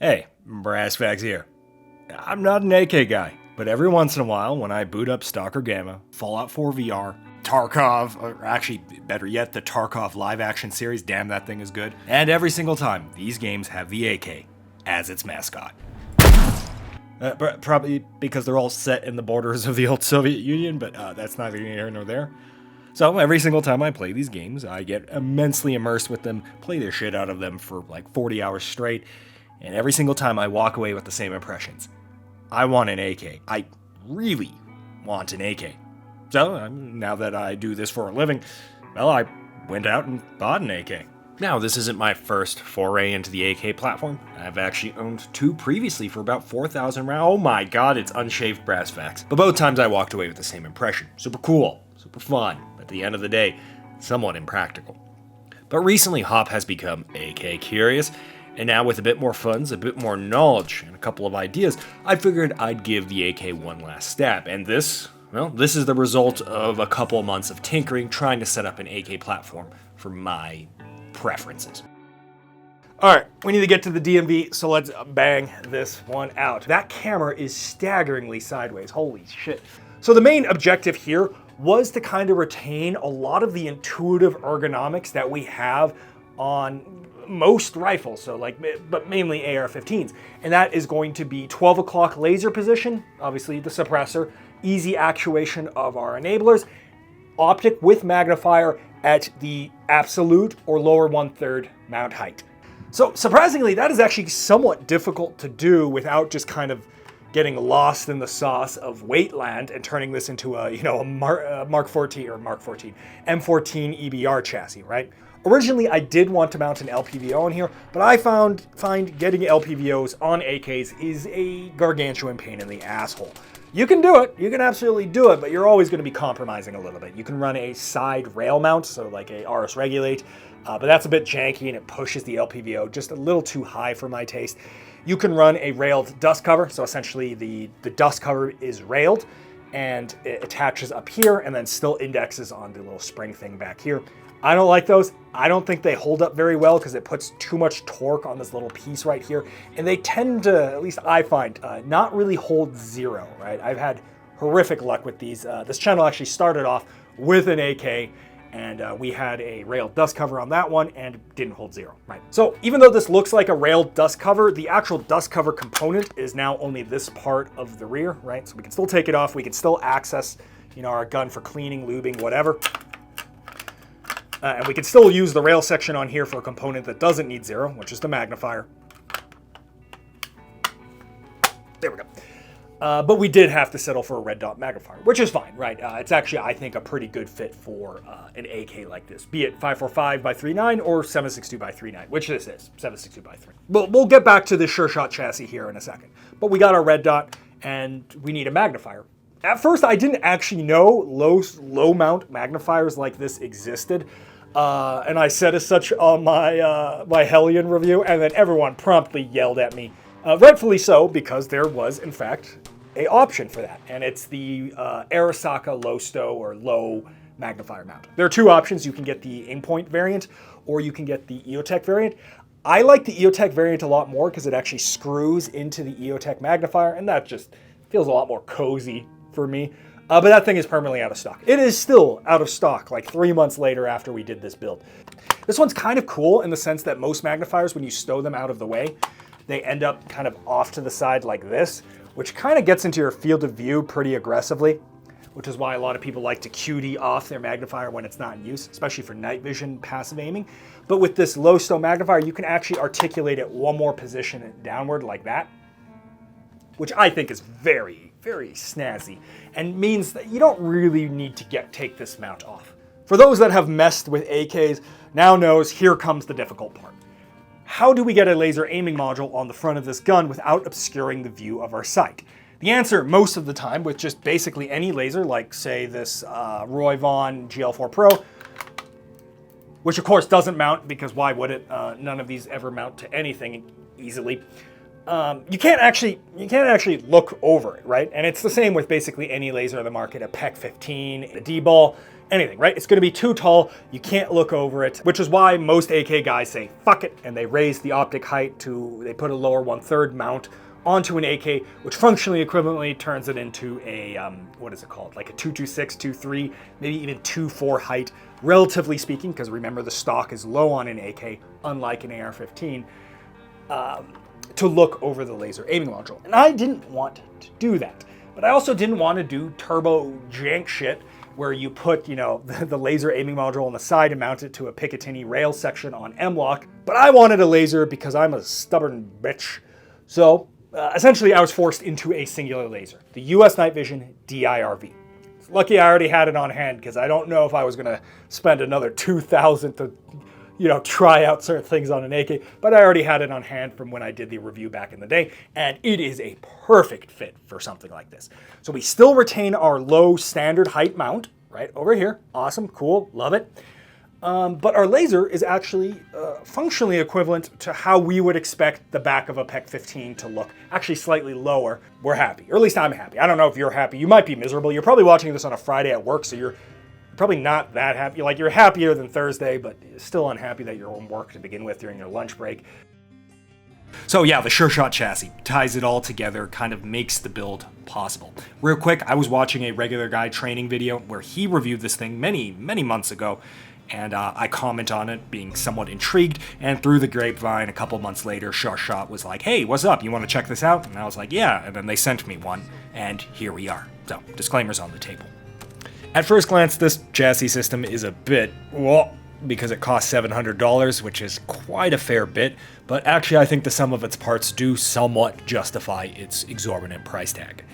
Hey, Brass Fags here. I'm not an AK guy, but every once in a while when I boot up Stalker Gamma, Fallout 4 VR, Tarkov, or actually better yet, the Tarkov live action series, damn that thing is good, and every single time these games have the AK as its mascot. Probably because they're all set in the borders of the old Soviet Union, but that's neither here nor there. So every single time I play these games, I get immensely immersed with them, play the shit out of them for like 40 hours straight, and every single time I walk away with the same impressions. I want an AK. I really want an AK. So now that I do this for a living, well, I went out and bought an AK. Now, this isn't my first foray into the AK platform. I've actually owned two previously for about 4,000 rounds. Oh my god, it's unshaved brass facts. But both times I walked away with the same impression. Super cool, super fun, but at the end of the day, somewhat impractical. But recently, Hop has become AK curious, and now with a bit more funds, a bit more knowledge, and a couple of ideas, I figured I'd give the AK one last stab. And this is the result of a couple of months of tinkering, trying to set up an AK platform for my preferences. All right, we need to get to the DMV, so let's bang this one out. That camera is staggeringly sideways, holy shit. So the main objective here was to kind of retain a lot of the intuitive ergonomics that we have on most rifles, but mainly AR-15s. And that is going to be 12 o'clock laser position, obviously the suppressor, easy actuation of our enablers, optic with magnifier at the absolute or lower 1/3 mount height. So surprisingly, that is actually somewhat difficult to do without just kind of getting lost in the sauce of Weightland and turning this into a M14 EBR chassis, right? Originally, I did want to mount an LPVO in here, but I find getting LPVOs on AKs is a gargantuan pain in the asshole. You can do it, you can absolutely do it, but you're always going to be compromising a little bit. You can run a side rail mount, so like a RS Regulate, but that's a bit janky and it pushes the LPVO just a little too high for my taste. You can run a railed dust cover, so essentially the dust cover is railed and it attaches up here and then still indexes on the little spring thing back here. I don't like those. I don't think they hold up very well because it puts too much torque on this little piece right here. And they tend to, at least I find, not really hold zero, right? I've had horrific luck with these. This channel actually started off with an AK and we had a railed dust cover on that one and it didn't hold zero, right? So even though this looks like a railed dust cover, the actual dust cover component is now only this part of the rear, right? So we can still take it off. We can still access, our gun for cleaning, lubing, whatever. And we can still use the rail section on here for a component that doesn't need zero, which is the magnifier. There we go. But we did have to settle for a red dot magnifier, which is fine, right? It's actually, I think, a pretty good fit for an AK like this, be it 545 by 39 or 762 by 39, which this is, 762 by 3. We'll get back to the Sure Shot chassis here in a second. But we got our red dot, and we need a magnifier. At first, I didn't actually know low mount magnifiers like this existed. And I said as such on my Hellion review, and then everyone promptly yelled at me. Rightfully so, because there was, in fact, a option for that. And it's the Arasaka low stow or low magnifier mount. There are two options. You can get the Aimpoint variant, or you can get the EOTech variant. I like the EOTech variant a lot more because it actually screws into the EOTech magnifier, and that just feels a lot more cozy for me. But that thing is permanently out of stock. It is still out of stock, like 3 months later after we did this build. This one's kind of cool in the sense that most magnifiers, when you stow them out of the way, they end up kind of off to the side like this, which kind of gets into your field of view pretty aggressively, which is why a lot of people like to QD off their magnifier when it's not in use, especially for night vision passive aiming. But with this low stow magnifier, you can actually articulate it one more position downward like that, which I think is very snazzy and means that you don't really need to take this mount off. For those that have messed with AKs, now knows here comes the difficult part. How do we get a laser aiming module on the front of this gun without obscuring the view of our sight? The answer most of the time with just basically any laser, like say this Roy Vaughan GL4 Pro, which of course doesn't mount because why would it? None of these ever mount to anything easily. You can't actually look over it, right? And it's the same with basically any laser on the market, a PEC 15, a D-ball. anything, right? It's gonna be too tall, you can't look over it, which is why most AK guys say, fuck it, and they raise the optic height they put a lower 1/3 mount onto an AK, which functionally equivalently turns it into a, what is it called? Like a 226, 2.3, maybe even 2.4 height, relatively speaking, because remember the stock is low on an AK, unlike an AR-15, to look over the laser aiming module. And I didn't want to do that. But I also didn't want to do turbo jank shit where you put, the laser aiming module on the side and mount it to a Picatinny rail section on M-LOK. But I wanted a laser because I'm a stubborn bitch. So essentially I was forced into a singular laser, the US Night Vision DIRV. Lucky I already had it on hand because I don't know if I was going to spend another $2,000 to try out certain things on an AK, but I already had it on hand from when I did the review back in the day, and it is a perfect fit for something like this. So we still retain our low standard height mount, right over here. Awesome, cool, love it. But our laser is actually functionally equivalent to how we would expect the back of a PEC 15 to look, actually slightly lower. We're happy, or at least I'm happy. I don't know if you're happy. You might be miserable. You're probably watching this on a Friday at work, so you're probably not that happy. Like, you're happier than Thursday, but still unhappy that you're on work to begin with during your lunch break. So yeah, the SureShot chassis ties it all together, kind of makes the build possible. Real quick, I was watching a regular guy training video where he reviewed this thing many months ago, and I comment on it, being somewhat intrigued, and through the grapevine, a couple months later, SureShot was like, hey, what's up, you want to check this out? And I was like, yeah, and then they sent me one, and here we are. So, disclaimers on the table. At first glance, this chassis system is a bit, well, because it costs $700, which is quite a fair bit, but actually I think the sum of its parts do somewhat justify its exorbitant price tag.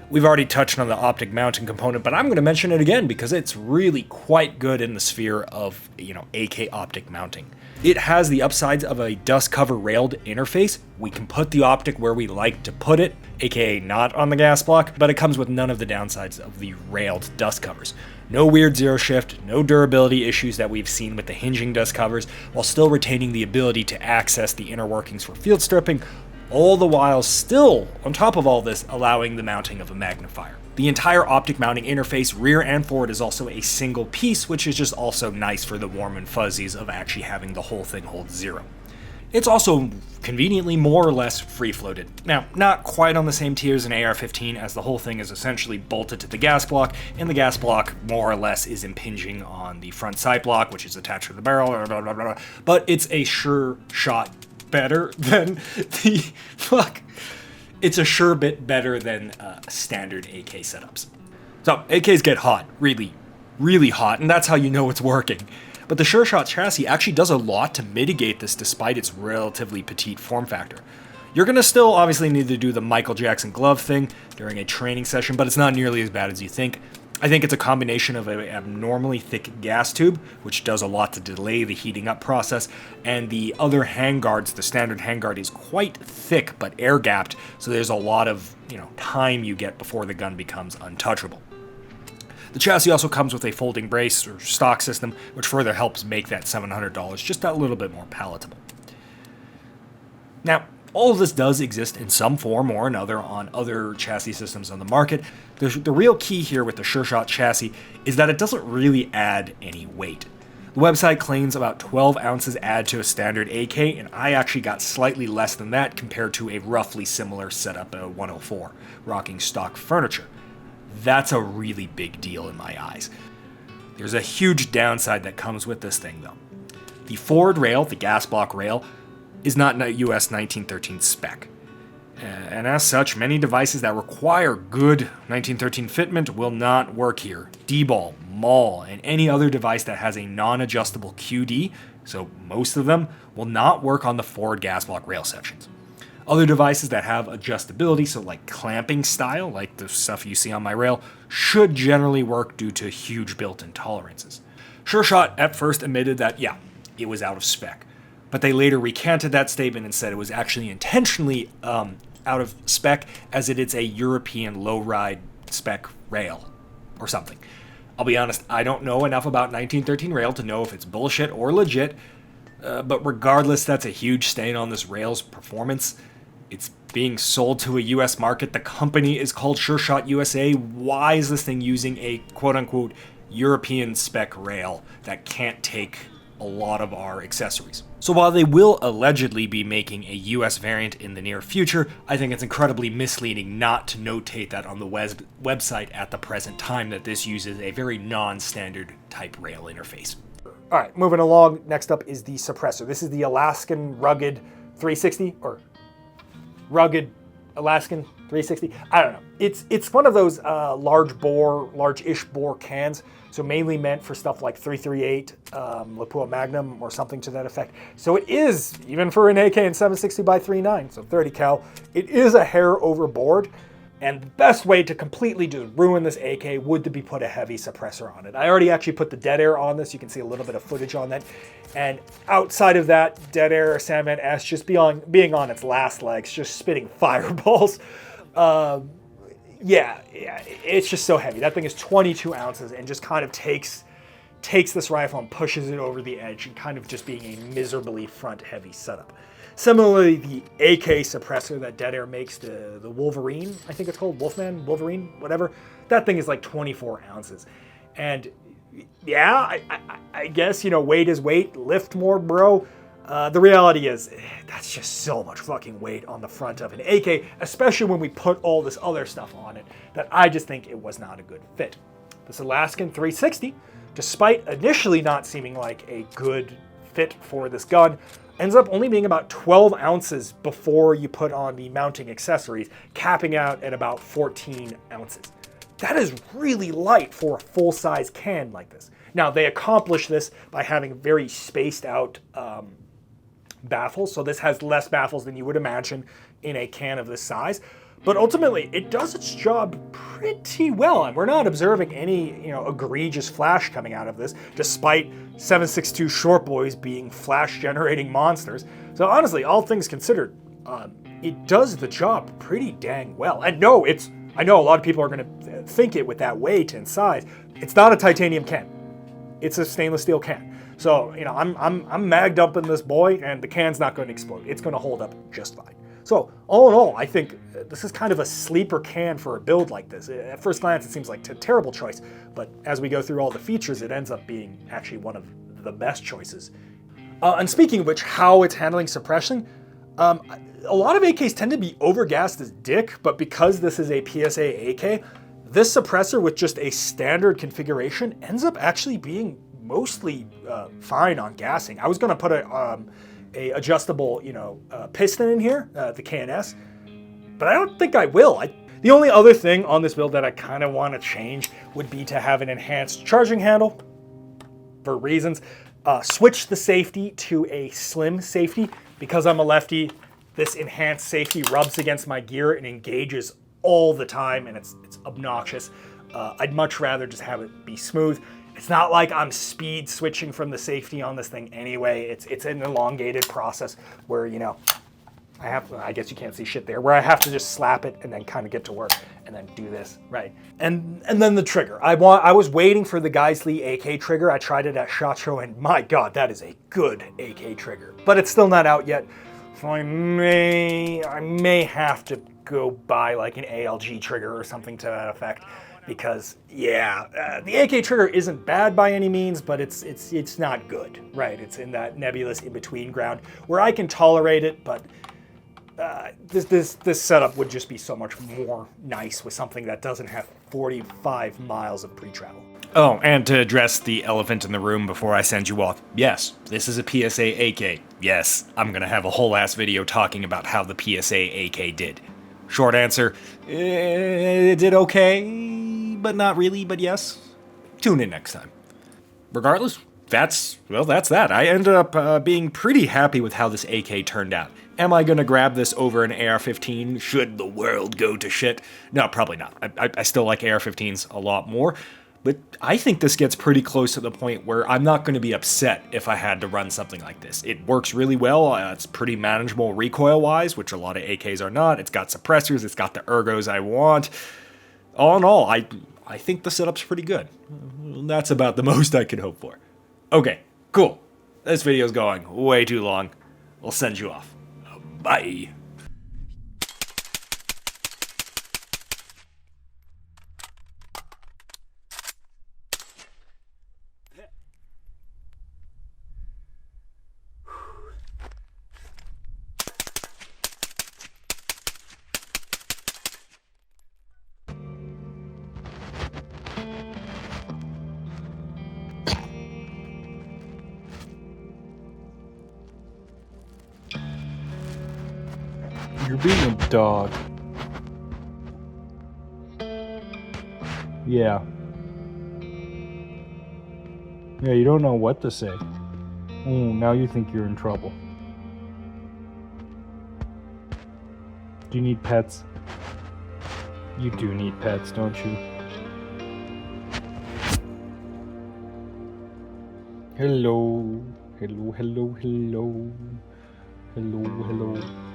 We've already touched on the optic mounting component, but I'm going to mention it again because it's really quite good in the sphere of, AK optic mounting. It has the upsides of a dust cover railed interface. We can put the optic where we like to put it, aka not on the gas block, but it comes with none of the downsides of the railed dust covers. No weird zero shift, no durability issues that we've seen with the hinging dust covers, while still retaining the ability to access the inner workings for field stripping, all the while still, on top of all this, allowing the mounting of a magnifier. The entire optic mounting interface, rear and forward, is also a single piece, which is just also nice for the warm and fuzzies of actually having the whole thing hold zero. It's also conveniently more or less free-floated. Now, not quite on the same tier as an AR-15, as the whole thing is essentially bolted to the gas block, and the gas block more or less is impinging on the front sight block, which is attached to the barrel, blah, blah, blah, blah. But it's a sure shot better than the... It's a sure bit better than standard AK setups. So, AKs get hot, really, really hot, and that's how you know it's working. But the SureShot chassis actually does a lot to mitigate this despite its relatively petite form factor. You're going to still obviously need to do the Michael Jackson glove thing during a training session, but it's not nearly as bad as you think. I think it's a combination of an abnormally thick gas tube, which does a lot to delay the heating up process, and the other handguards. The standard handguard is quite thick but air gapped, so there's a lot of time you get before the gun becomes untouchable. The chassis also comes with a folding brace or stock system, which further helps make that $700 just a little bit more palatable. Now, all of this does exist in some form or another on other chassis systems on the market. The real key here with the SureShot chassis is that it doesn't really add any weight. The website claims about 12 ounces add to a standard AK, and I actually got slightly less than that compared to a roughly similar setup at a 104, rocking stock furniture. That's a really big deal in my eyes. There's a huge downside that comes with this thing though. The forward rail, the gas block rail, is not US 1913 spec. And as such, many devices that require good 1913 fitment will not work here. D-ball, MAUL, and any other device that has a non-adjustable QD, so most of them, will not work on the forward gas block rail sections. Other devices that have adjustability, so like clamping style, like the stuff you see on my rail, should generally work due to huge built-in tolerances. SureShot at first admitted that, yeah, it was out of spec. But they later recanted that statement and said it was actually intentionally out of spec, as it is a European low-ride spec rail or something. I'll be honest, I don't know enough about 1913 rail to know if it's bullshit or legit, but regardless, that's a huge stain on this rail's performance. It's being sold to a US market. The company is called SureShot USA. Why is this thing using a quote-unquote European spec rail that can't take a lot of our accessories. So while they will allegedly be making a US variant in the near future, I think it's incredibly misleading not to notate that on the website at the present time that this uses a very non-standard type rail interface. All right, moving along, next up is the suppressor. This is the Alaskan Rugged 360, or Rugged Alaskan 360. I don't know. It's one of those large-ish bore cans. So mainly meant for stuff like 338, Lapua Magnum, or something to that effect. So it is, even for an AK and 760 by 39, so 30 cal, it is a hair overboard. And the best way to completely ruin this AK would to be put a heavy suppressor on it. I already actually put the dead air on this. You can see a little bit of footage on that. And outside of that, dead air Sandman S just being on its last legs, just spitting fireballs. Yeah, it's just so heavy. That thing is 22 ounces and just kind of takes this rifle and pushes it over the edge and kind of just being a miserably front-heavy setup. Similarly, the AK suppressor that Dead Air makes, the Wolverine, I think it's called, Wolverine, whatever, that thing is like 24 ounces. And yeah, I guess, weight is weight, lift more, bro. The reality is, that's just so much fucking weight on the front of an AK, especially when we put all this other stuff on it, that I just think it was not a good fit. This Alaskan 360, despite initially not seeming like a good fit for this gun, ends up only being about 12 ounces before you put on the mounting accessories, capping out at about 14 ounces. That is really light for a full-size can like this. Now, they accomplish this by having very spaced out baffles, so this has less baffles than you would imagine in a can of this size, but ultimately it does its job pretty well, and we're not observing any egregious flash coming out of this, despite 7.62 short boys being flash generating monsters. So honestly, all things considered, it does the job pretty dang well. And no, I know a lot of people are going to think it with that weight and size. It's not a titanium can. It's a stainless steel can. So, I'm magged up in this boy, and the can's not going to explode. It's going to hold up just fine. So, all in all, I think this is kind of a sleeper can for a build like this. At first glance, it seems like a terrible choice, but as we go through all the features, it ends up being actually one of the best choices. And speaking of which, how it's handling suppression, a lot of AKs tend to be overgassed as dick, but because this is a PSA AK, this suppressor with just a standard configuration ends up actually being mostly fine on gassing. I was going to put a adjustable, piston in here, the KNS, but I don't think I will. The only other thing on this build that I kind of want to change would be to have an enhanced charging handle for reasons. Switch the safety to a slim safety. Because I'm a lefty, this enhanced safety rubs against my gear and engages all the time, and it's obnoxious. I'd much rather just have it be smooth. It's not like I'm speed switching from the safety on this thing anyway. It's an elongated process where, I guess you can't see shit there, where I have to just slap it and then kind of get to work and then do this, right? And then the trigger. I was waiting for the Geisley AK trigger. I tried it at SHOT Show, and my God, that is a good AK trigger. But it's still not out yet, so I may have to go buy like an ALG trigger or something to that effect. Because, the AK trigger isn't bad by any means, but it's not good, right? It's in that nebulous in-between ground where I can tolerate it, but this setup would just be so much more nice with something that doesn't have 45 miles of pre-travel. Oh, and to address the elephant in the room before I send you off, yes, this is a PSA AK. Yes, I'm gonna have a whole ass video talking about how the PSA AK did. Short answer, it did okay, but not really, but yes. Tune in next time. Regardless, that's that. I ended up being pretty happy with how this AK turned out. Am I gonna grab this over an AR-15 should the world go to shit? No, probably not. I still like AR-15s a lot more, but I think this gets pretty close to the point where I'm not gonna be upset if I had to run something like this. It works really well, it's pretty manageable recoil-wise, which a lot of AKs are not. It's got suppressors, it's got the ergos I want. All in all, I think the setup's pretty good. That's about the most I could hope for. Okay, cool. This video's going way too long. I'll send you off. Bye. You're being a dog. Yeah. Yeah, you don't know what to say. Oh, now you think you're in trouble. Do you need pets? You do need pets, don't you? Hello. Hello, hello, hello. Hello, hello.